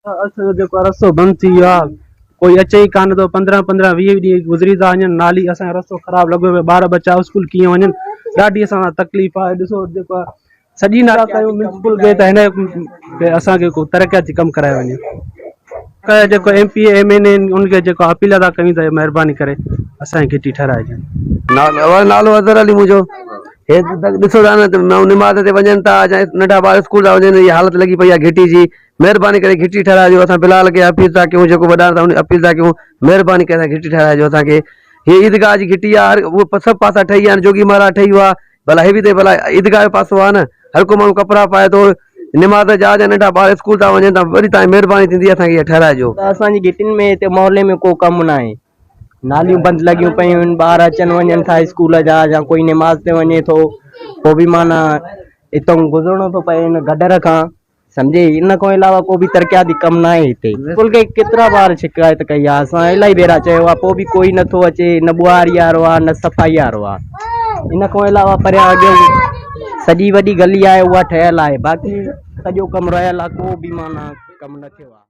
असांजो जेको रस्तो बंदि थी वियो आहे, कोई अचे ई कान थो। 15-15 20 ॾींहं गुज़री था वञनि, नाली असांजो रस्तो ख़राबु लॻो पियो, ॿार बच्चा स्कूल कीअं वञनि, ॾाढी असां तकलीफ़ आहे। ॾिसो जेको आहे सॼी नाला कयूं म्यूनिसिपल खे त हिन असांखे को तरक़ियाती कमु कराए वञे। जेको MP MNA उनखे जेको अपील था कयूं त महिरबानी करे असांजी घिटी ठाराइजनि। नालो अज़हर अली मुंहिंजो। हे ॾिसो था न, निमाज़ ते वञनि था, नंढा ॿार स्कूल था वञनि, इहा हालत लॻी पई आहे घिटी जी। महिरबानी करे घिटी ठाराइजो। असां बिलाल खे अपील था कयूं, जेको वॾा था अपील था कयूं, महिरबानी करे घिटी ठाराइजो असांखे। हीअ ईदगाह जी घिटी आहे, उहो सभु पासा ठही आहिनि, जोगी महाराज ठही वियो आहे, भला हे बि त भला ईदगाह जो पासो आहे न। हर को माण्हू कपिड़ा पाए थो, निमाज़ जा नंढा ॿार स्कूल था वञनि था, वरी तव्हांजी महिरबानी थींदी असांखे इहा ठाराइजो। असांजी घिटियुनि में हिते मोहल्ले में को कमु न आहे, नालियूं बंदि लॻियूं पियूं आहिनि, ॿार अचनि वञनि था स्कूल जा, या कोई निमाज़ ते वञे थो, पोइ बि माना हितां गुज़रणो थो पए हिन गडर खां, सम्झे। इन खां अलावा को बि तरक़ियाती कमु न आहे हिते। स्कूल खे केतिरा बार शिकायत कई आहे, असां इलाही भेरा चयो आहे, पोइ बि कोई नथो अचे, न ॿुहारी वारो आहे न सफ़ाई वारो आहे। इन खां अलावा परियां अॻियां सॼी वॾी गली आहे, उहा ठहियल आहे, बाक़ी सॼो कमु रहियल आहे, को बि माना कमु न थियो आहे।